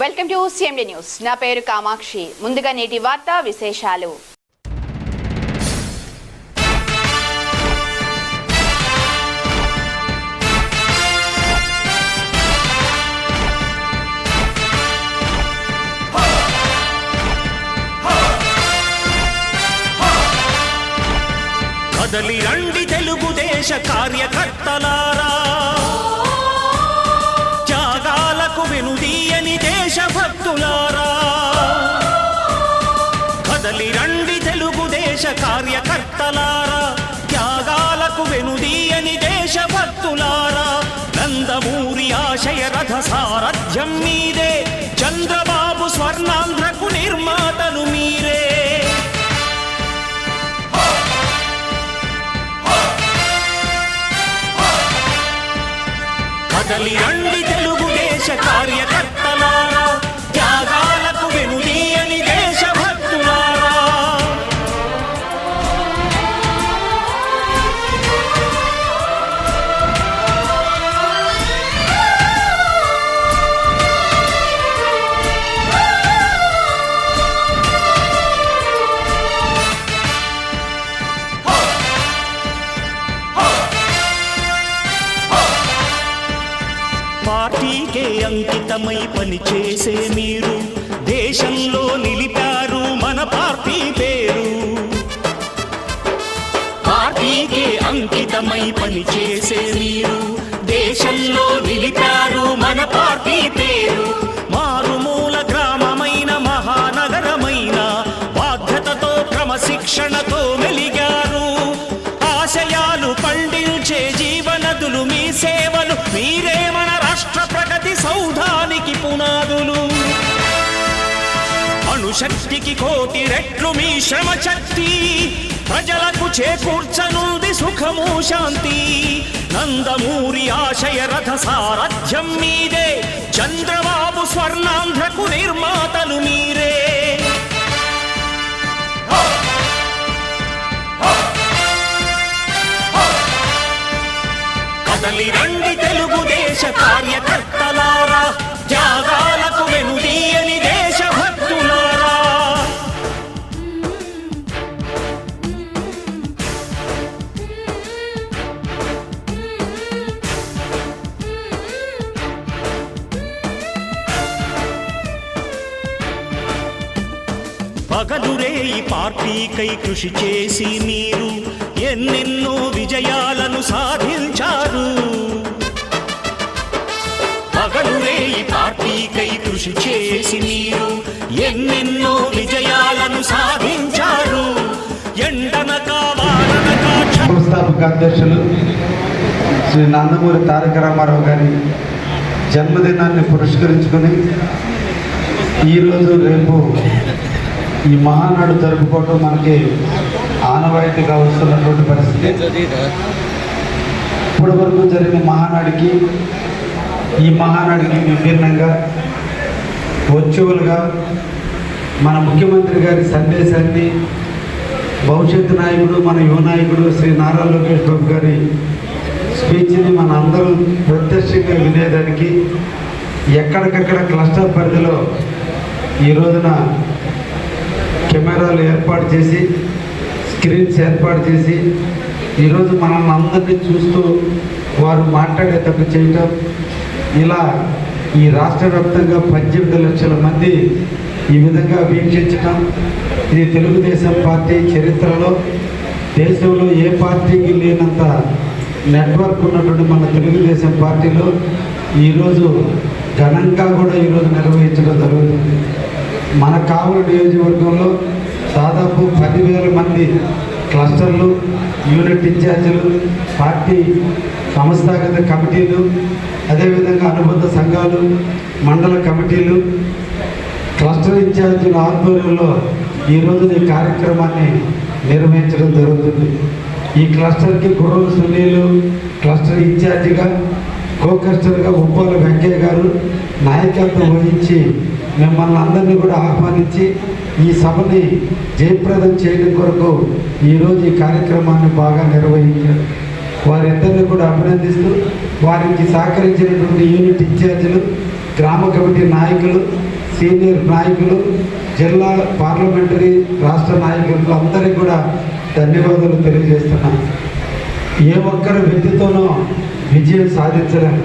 Welcome to CMD news. నా పేరు కామాక్షి. ముందుగా నేటి వార్తా విశేషాలు. కదలి రండి తెలుగుదేశ కార్యకర్తలారా, త్యాగాలకు వెనుదీయని దేశభక్తులారా. కదలి రండి తెలుగుదేశ కార్యకర్తలారా, త్యాగాలకు వెనుదీయని దేశభక్తులారా. నందమూరి ఆశయ రథ సారథ్యం మీదే, చంద్రబాబు స్వర్ణాంధ్రకు నిర్మాతలు మీరే. కదలి రండి తెలుగుదేశ కార్యకర్తలారా, త్యాగాలకు వెనుదీయని దేశభక్తులారా. పార్టీకే అంకితమై పనిచేసే మీరు దేశంలో నిలిపారు మన పార్టీ పేరు. పార్టీకే అంకితమై పనిచేసే మీరు దేశంలో నిలిపారు మన పార్టీ పేరు. మారుమూల గ్రామమైన మహానగరమైన బాధ్యతతో క్రమశిక్షణతో మెలిగారు. ఆశయాలు పండించే జీవనదులు మీ సేవలు, మీరే మన రాష్ట్ర ప్రగతి సౌధానికి పునాదులు. అణుశక్తికి కోటి రెట్లు మీ శ్రమ శక్తి, ప్రజలకు చేకూర్చనుంది సుఖము శాంతి. నందమూరి ఆశయ రథ సారథ్యం మీదే, చంద్రబాబు స్వర్ణాంధ్రకు నిర్మాతలు మీరే. కదలి రండి తెలుగుదేశ కార్యకర్తలారా, త్యాగాలకు వెనుదీయని దేశభక్తులారా. పగలురే ఈ పార్టీకై కృషి చేసి మీరు ఎన్నెన్నో విజయాలను సాధించారు. పగలురే ఈ పార్టీకై కృషి చేసి మీరు ఎన్నెన్నో విజయాలను సాధించారు. ఎండనక వాననక సంస్థాపక అధ్యక్షులు శ్రీ నందమూరి తారక రామారావు గారి జన్మదినాన్ని పురస్కరించుకొని ఈరోజు రేపు ఈ మహానాడు జరుపుకోవడం మనకి ఆనవాయితీగా వస్తున్నటువంటి పరిస్థితి. ఇప్పటి వరకు జరిగిన మహానాడికి ఈ మహానాడికి విభిన్నంగా వర్చువల్గా మన ముఖ్యమంత్రి గారి సందేశాన్ని భవిష్యత్తు నాయకుడు, మన యువ నాయకుడు శ్రీ నారా లోకేష్ బాబు గారి స్పీచ్ని మన అందరం ప్రత్యక్షంగా వినేదానికి ఎక్కడికక్కడ క్లస్టర్ పరిధిలో ఈ రోజున కెమెరాలు ఏర్పాటు చేసి, స్క్రీన్స్ ఏర్పాటు చేసి ఈరోజు మనల్ని అందరినీ చూస్తూ వారు మాట్లాడేటట్టు చేయటం, ఇలా ఈ రాష్ట్ర వ్యాప్తంగా 18 లక్షల మంది ఈ విధంగా వీక్షించటం, ఇది తెలుగుదేశం పార్టీ చరిత్రలో దేశంలో ఏ పార్టీకి లేనంత నెట్వర్క్ ఉన్నటువంటి మన తెలుగుదేశం పార్టీలో ఈరోజు ఘనంగా కూడా ఈరోజు నిర్వహించడం జరుగుతుంది. మన కావలి నియోజకవర్గంలో దాదాపు 10,000 మంది క్లస్టర్లు, యూనిట్ ఇన్ఛార్జీలు, పార్టీ సంస్థాగత కమిటీలు, అదేవిధంగా అనుబంధ సంఘాలు, మండల కమిటీలు, క్లస్టర్ ఇన్ఛార్జీల ఆధ్వర్యంలో ఈరోజు ఈ కార్యక్రమాన్ని నిర్వహించడం జరుగుతుంది. ఈ క్లస్టర్కి గుర్రం సునీలు క్లస్టర్ ఇన్ఛార్జిగా, కో క్లస్టర్గా ఉప్పాల వెంకయ్య గారు నాయకత్వం వహించి మిమ్మల్ని అందరినీ కూడా ఆహ్వానించి ఈ సభని జయప్రదం చేయడం కొరకు ఈరోజు ఈ కార్యక్రమాన్ని బాగా నిర్వహించారు. వారిద్దరిని కూడా అభినందిస్తూ వారికి సహకరించినటువంటి యూనిట్ ఇన్ఛార్జీలు, గ్రామ కమిటీ నాయకులు, సీనియర్ నాయకులు, జిల్లా పార్లమెంటరీ రాష్ట్ర నాయకులకు అందరికీ కూడా ధన్యవాదాలు తెలియజేస్తున్నాను. ఏ ఒక్కరి వ్యక్తితోనూ విజయం సాధించలేం.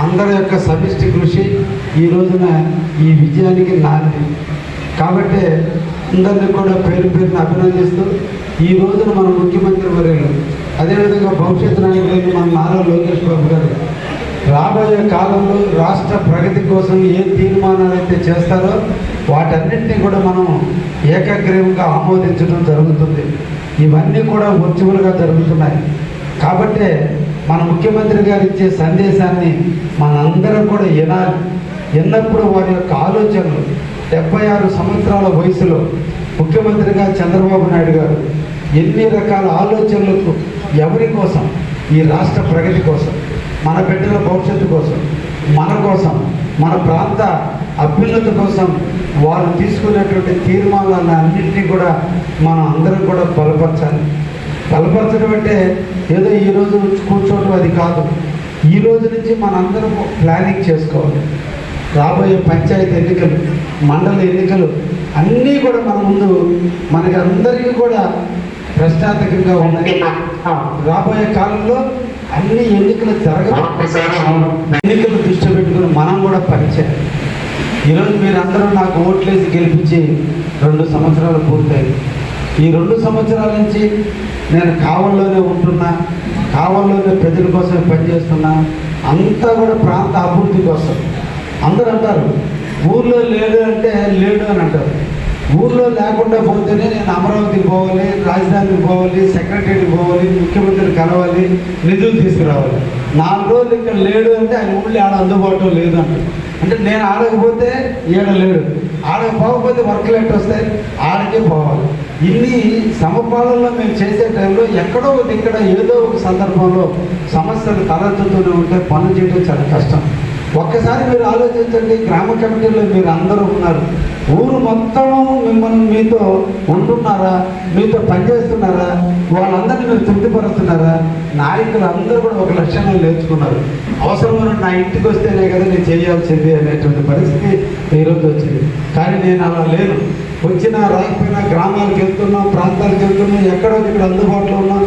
అందరి యొక్క సమిష్టి కృషి ఈ రోజున ఈ విజయానికి నాంది. కాబట్టి అందరినీ కూడా పేరు పేరుని అభినందిస్తూ ఈ రోజున మన ముఖ్యమంత్రి వర్యులు, అదేవిధంగా భవిష్యత్తు నాయకులు మన నారా లోకేష్ బాబు గారు రాబోయే కాలంలో రాష్ట్ర ప్రగతి కోసం ఏ తీర్మానాలు అయితే చేస్తారో వాటన్నింటినీ కూడా మనం ఏకగ్రీవంగా ఆమోదించడం జరుగుతుంది. ఇవన్నీ కూడా వర్చువల్గా జరుగుతున్నాయి. కాబట్టి మన ముఖ్యమంత్రి గారు ఇచ్చే సందేశాన్ని మనందరం కూడా వినాలి. విన్నప్పుడు వారి యొక్క ఆలోచనలు 76 సంవత్సరాల వయసులో ముఖ్యమంత్రిగా చంద్రబాబు నాయుడు గారు ఎన్ని రకాల ఆలోచనలకు, ఎవరి కోసం, ఈ రాష్ట్ర ప్రగతి కోసం, మన బిడ్డల భవిష్యత్తు కోసం, మన ప్రాంత అభ్యున్నతి కోసం వారు తీసుకునేటువంటి తీర్మానాలను అన్నింటినీ కూడా మనం అందరం కూడా బలపరచడం అంటే ఏదో ఈరోజు కూర్చోవడం అది కాదు. ఈ రోజు నుంచి మనందరం ప్లానింగ్ చేసుకోవాలి. రాబోయే పంచాయతీ ఎన్నికలు, మండల ఎన్నికలు అన్నీ కూడా మన ముందు మనకి అందరికీ కూడా ప్రశ్నార్థకంగా ఉన్నాయి. రాబోయే కాలంలో అన్ని ఎన్నికలు ఎన్నికలు దృష్టి పెట్టుకుని మనం కూడా పనిచేయాలి. ఈరోజు మీరందరూ నాకు ఓట్లేసి గెలిపించి 2 సంవత్సరాలు పూర్తయింది. ఈ 2 సంవత్సరాల నుంచి నేను కావల్లోనే ఉంటున్నా, కావల్లోనే ప్రజల కోసం పనిచేస్తున్నా. అంతా కూడా ప్రాంత అభివృద్ధి కోసం. అందరూ అంటారు ఊర్లో లేడు అంటే లేడు అని అంటారు. ఊర్లో లేకుండా పోతేనే నేను అమరావతికి పోవాలి, రాజధానికి పోవాలి, సెక్రటరీకి పోవాలి, ముఖ్యమంత్రిని కలవాలి, నిధులు తీసుకురావాలి. 4 రోజులు ఇక్కడ లేడు అంటే ఆయన ఊళ్ళో ఆడ అందుబాటులో లేదు అంటారు. అంటే నేను ఆడకపోతే ఈడ లేడు, ఆడకపోకపోతే వర్క్లు ఎట్టు వస్తాయి, ఆడకే పోవాలి. ఇన్ని సమపాలనలో మేము చేసే టైంలో ఎక్కడో ఇక్కడ ఏదో ఒక సందర్భంలో సమస్యలు తలెత్తుతూనే ఉంటే పనులు చేయడం చాలా కష్టం. ఒక్కసారి మీరు ఆలోచించండి, గ్రామ కమిటీలో మీరు అందరూ ఉన్నారు, ఊరు మొత్తం మిమ్మల్ని మీతో ఉంటున్నారా, మీతో పనిచేస్తున్నారా, వాళ్ళందరినీ మీరు తృప్తిపరుస్తున్నారా? నాయకులు అందరూ కూడా ఒక లక్ష్యాన్ని నేర్చుకున్నారు. అవసరమైన నా ఇంటికి వస్తేనే కదా నేను చేయాల్సింది అనేటువంటి పరిస్థితి ఈరోజు వచ్చింది. కానీ నేను అలా లేను. వచ్చినా రాకపోయినా గ్రామాలకు వెళ్తున్నాం, ప్రాంతాలకు వెళ్తున్నాం, ఎక్కడో ఇక్కడ అందుబాటులో ఉన్నాం.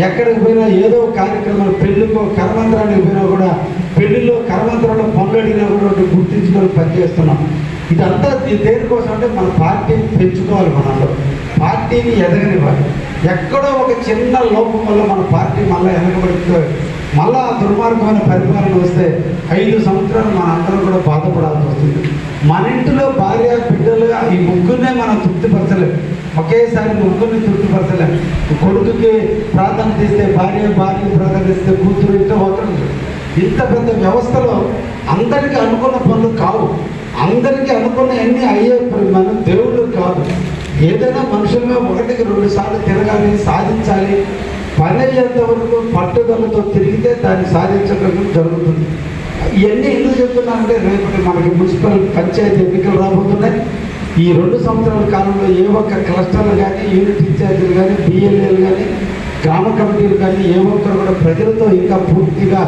ఎక్కడికి పోయినా ఏదో కార్యక్రమం, పెళ్లికో కర్మంత్రానికి పోయినా కూడా పెళ్లిలో కర్మంత్రంలో పనులు అడిగినా కూడా గుర్తించుకొని పనిచేస్తున్నాం. ఇదంతా దేనికోసం అంటే మన పార్టీని పెంచుకోవాలి, మనలో పార్టీని ఎదగనివ్వాలి. ఎక్కడో ఒక చిన్న లోపం వల్ల మన పార్టీ మళ్ళీ వెనకబడిపోయి మళ్ళీ ఆ దుర్మార్గమైన పరిపాలన వస్తే 5 సంవత్సరాలు మన అందరం కూడా బాధపడాల్సి వస్తుంది. మన ఇంటిలో భార్య, బిడ్డలు ఈ ముగ్గురినే మనం తృప్తిపరచలేం. ఒకేసారి ముగ్గురిని తృప్తిపరచలేం. కొడుకుకి ప్రాధాన్యత ఇస్తే భార్యకి ప్రాధాన్యత ఇస్తే కూతురు ఇంట్లో ఒకరు. ఇంత పెద్ద వ్యవస్థలో అందరికీ అనుకున్న పనులు కావు. అందరికీ అనుకున్న అన్నీ అయ్యే మనం దేవుళ్ళు కాదు. ఏదైనా మనుషులమే 1కి 2 సార్లు తిరగాలి, సాధించాలి. పని అయ్యేంత వరకు పట్టుదలతో తిరిగితే దాన్ని సాధించడం జరుగుతుంది. ఇవన్నీ ఎందుకు చెప్తున్నానంటే రేపటి మనకి మున్సిపల్ పంచాయతీ ఎన్నికలు రాబోతున్నాయి. ఈ 2 సంవత్సరాల కాలంలో ఏ ఒక్క క్లస్టర్లు కానీ, యూనిట్ ఇన్ఛార్జీలు కానీ, బిఎల్ఏలు కానీ, గ్రామ కమిటీలు కానీ ఏ ఒక్కరు కూడా ప్రజలతో ఇంకా పూర్తిగా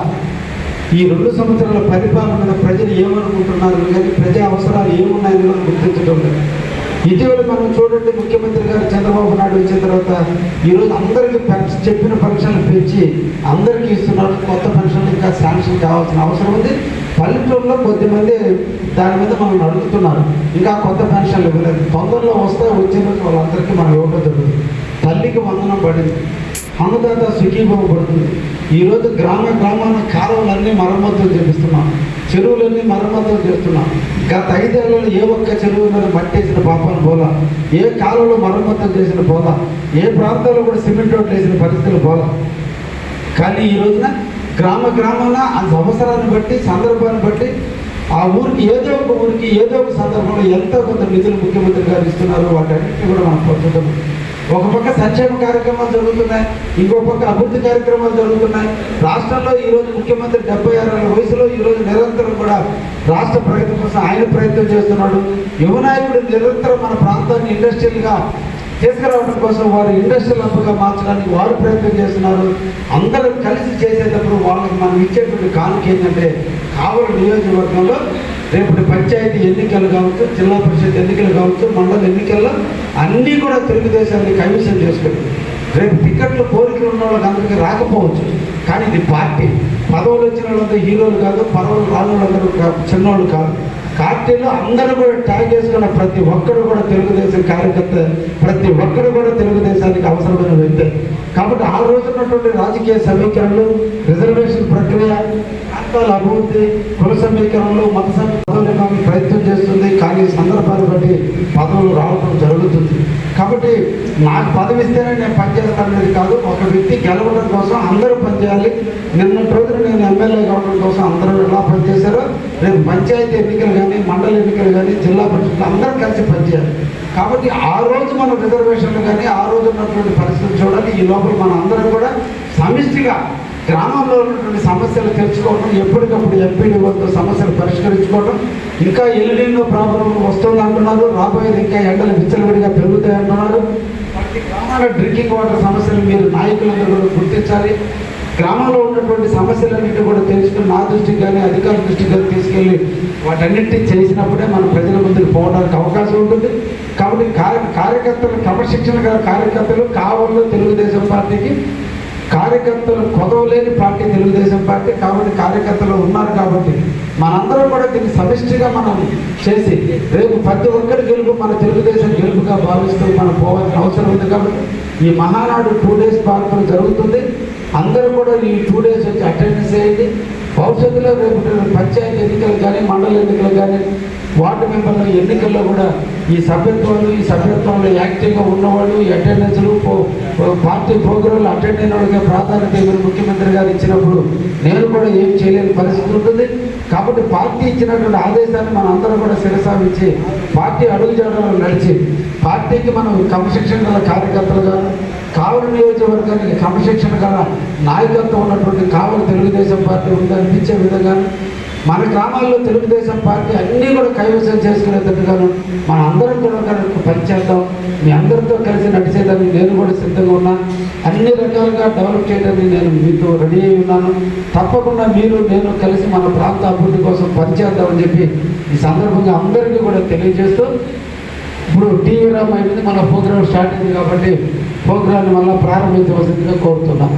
ఈ 2 సంవత్సరాల పరిపాలన మీద ప్రజలు ఏమనుకుంటున్నారు కానీ ప్రజా అవసరాలు ఏమున్నాయని కూడా గుర్తించడం లేదు. ఇటీవల మనం చూడండి, ముఖ్యమంత్రి గారు చంద్రబాబు నాయుడు వచ్చిన తర్వాత ఈరోజు అందరికీ చెప్పిన పెన్షన్లు పెంచి అందరికీ ఇస్తున్నారు. కొత్త పెన్షన్లు ఇంకా శాంక్షన్ కావాల్సిన అవసరం ఉంది. పల్లెటూరులో కొద్దిమంది దాని మీద మనం అడుగుతున్నారు, ఇంకా కొత్త పెన్షన్లు ఇవ్వలేదు. తొందరలో వచ్చిన రోజు వాళ్ళందరికీ మనం ఇవ్వడం జరుగుతుంది. తల్లికి వందనం పడింది, అన్నదాత సుఖీభావం పడుతుంది. ఈరోజు గ్రామాన కాలువలన్నీ మరమ్మతులు చేపిస్తున్నాం, చెరువులన్నీ మరమ్మతులు చేస్తున్నాం. గత 5 ఏళ్లలో ఏ ఒక్క చెరువు మీద మట్టేసిన పాపాలు పోలా, ఏ కాలువలో మరమ్మతులు చేసిన పోలా, ఏ ప్రాంతాల్లో కూడా సిమెంట్ రోడ్లు వేసిన పరిస్థితులు పోలా. కానీ ఈ రోజున గ్రామాన ఆ అవసరాన్ని బట్టి, సందర్భాన్ని బట్టి ఆ ఊరికి ఏదో ఒక సందర్భంలో ఎంతో కొంత నిధులు ముఖ్యమంత్రి గారు ఇస్తున్నారు. వాటన్నిటిని కూడా మనం పొందుతాం. ఒక పక్క సంక్షేమ కార్యక్రమాలు జరుగుతున్నాయి, ఇంకో పక్క అభివృద్ధి కార్యక్రమాలు జరుగుతున్నాయి. రాష్ట్రంలో ఈరోజు ముఖ్యమంత్రి 76 ఏళ్ల వయసులో ఈరోజు నిరంతరం కూడా రాష్ట్ర ప్రగతి కోసం ఆయన ప్రయత్నం చేస్తున్నాడు. యువనాయకుడు నిరంతరం మన ప్రాంతాన్ని ఇండస్ట్రియల్గా తీసుకురావడం కోసం, వారు ఇండస్ట్రియల్ హబ్గా మార్చడానికి వారు ప్రయత్నం చేస్తున్నారు. అందరూ కలిసి చేసేటప్పుడు వాళ్ళకి మనం ఇచ్చేటువంటి కానుక ఏంటంటే కావలి నియోజకవర్గంలో రేపటి పంచాయతీ ఎన్నికలు కావచ్చు, జిల్లా పరిషత్ ఎన్నికలు కావచ్చు, మండల ఎన్నికల్లో అన్నీ కూడా తెలుగుదేశాన్ని కైవసం చేసుకుంది. రేపు టికెట్లు కోరికలు ఉన్న వాళ్ళకి అందరికీ రాకపోవచ్చు, కానీ ఇది పార్టీ. పదవులు వచ్చిన వాళ్ళందరూ హీరోలు కాదు, పదవులు రాని వాళ్ళందరూ చిన్నోళ్ళు కాదు. పార్టీలో అందరూ కూడా ట్యాగ్ చేసుకున్న ప్రతి ఒక్కరు కూడా తెలుగుదేశం కార్యకర్త, ప్రతి ఒక్కరు కూడా తెలుగుదేశానికి అవసరమైన వ్యక్తి. కాబట్టి ఆ రోజు ఉన్నటువంటి రాజకీయ సమీకరణలు, రిజర్వేషన్ ప్రక్రియ, ప్రాంతాల అభివృద్ధి, కుల సమీకరణలు, మత సమీకరణలు ప్రయత్నం చేస్తుంది. కానీ సందర్భాన్ని బట్టి పదవులు రావడం జరుగుతుంది. కాబట్టి నాకు పదవి ఇస్తేనే నేను పనిచేస్తాననేది కాదు. ఒక వ్యక్తి గెలవడం కోసం అందరూ పనిచేయాలి. నిన్నటి రోజున నేను ఎమ్మెల్యే కావడం కోసం అందరూ ఎలా పనిచేశారో రేపు పంచాయతీ ఎన్నికలు కానీ, మండల ఎన్నికలు కానీ, జిల్లా పరిషత్లు అందరూ కలిసి పనిచేయాలి. కాబట్టి ఆ రోజు మన రిజర్వేషన్లు కానీ ఆ రోజు ఉన్నటువంటి పరిస్థితులు చూడాలి. ఈ లోపల మన అందరం కూడా సమిష్టిగా గ్రామంలో ఉన్నటువంటి సమస్యలు తెలుసుకోవడం, ఎప్పటికప్పుడు ఎంపీడీఓతో సమస్యలు పరిష్కరించుకోవడం. ఇంకా ఎల్లీనో ప్రాబ్లం వస్తుంది అంటున్నారు, రాబోయేది ఇంకా ఎండలు విచ్చలవిడిగా పెరుగుతాయి అంటున్నారు. ప్రతి గ్రామాల డ్రింకింగ్ వాటర్ సమస్యలు మీరు నాయకులందరూ కూడా గుర్తించాలి. గ్రామంలో ఉన్నటువంటి సమస్యలన్నింటినీ కూడా తెలుసుకుని నా దృష్టికి కానీ అధికారుల దృష్టికి కానీ తీసుకెళ్ళి వాటన్నిటినీ చేసినప్పుడే మన ప్రజల ముందుకు పోవడానికి అవకాశం ఉంటుంది. కాబట్టి కార్యకర్తలు, క్రమశిక్షణ గల కార్యకర్తలు కావాలో తెలుగుదేశం పార్టీకి, కార్యకర్తలు కొదవలేని పార్టీ తెలుగుదేశం పార్టీ. కాబట్టి కార్యకర్తలు ఉన్నారు కాబట్టి మనందరం కూడా దీన్ని సమిష్టిగా మనం చేసి రేపు ప్రతి ఒక్కరి గెలుపు మన తెలుగుదేశం గెలుపుగా భావిస్తూ మనం పోవాల్సిన అవసరం ఉంది. కాబట్టి ఈ మహానాడు 2 days పాలన జరుగుతుంది. అందరూ కూడా ఈ 2 days వచ్చి అటెండెన్స్ చేయండి. భవిష్యత్తులో రేపు పంచాయతీ ఎన్నికలు కానీ, మండల ఎన్నికలు కానీ, వార్డు మెంబర్ల ఎన్నికల్లో కూడా ఈ సభ్యత్వంలో యాక్టివ్గా ఉన్నవాళ్ళు, ఈ అటెండెన్స్లు, పార్టీ ప్రోగ్రాంలు అటెండ్ అయిన వాళ్ళకి ప్రాధాన్యత ఇవ్వని ముఖ్యమంత్రి గారు ఇచ్చినప్పుడు నేను కూడా ఏం చేయలేని పరిస్థితి ఉంటుంది. కాబట్టి పార్టీ ఇచ్చినటువంటి ఆదేశాన్ని మనం అందరం కూడా శిరసావించి పార్టీ అడుగుజాడలో నడిచి పార్టీకి మనం క్రమశిక్షణ గల కార్యకర్తలుగా, కావలి నియోజకవర్గానికి క్రమశిక్షణ గల నాయకత్వం ఉన్నటువంటి కావలి తెలుగుదేశం పార్టీ ఉందనిపించే విధంగా మన గ్రామాల్లో తెలుగుదేశం పార్టీ అన్నీ కూడా కైవసం చేసుకునేటట్టుగాను మన అందరం కూడా పనిచేద్దాం. మీ అందరితో కలిసి నడిచేదాన్ని నేను కూడా సిద్ధంగా ఉన్నా. అన్ని రకాలుగా డెవలప్ చేయడానికి నేను మీతో రెడీ అయి ఉన్నాను. తప్పకుండా మీరు నేను కలిసి మన ప్రాంత అభివృద్ధి కోసం పనిచేద్దామని చెప్పి ఈ సందర్భంగా అందరికీ కూడా తెలియజేస్తూ, ఇప్పుడు టీవీ రామ్ అయింది, మన ప్రోగ్రామ్ స్టార్ట్ అయింది కాబట్టి ప్రోగ్రాన్ని మళ్ళీ ప్రారంభించవలసిందిగా కోరుతున్నాం.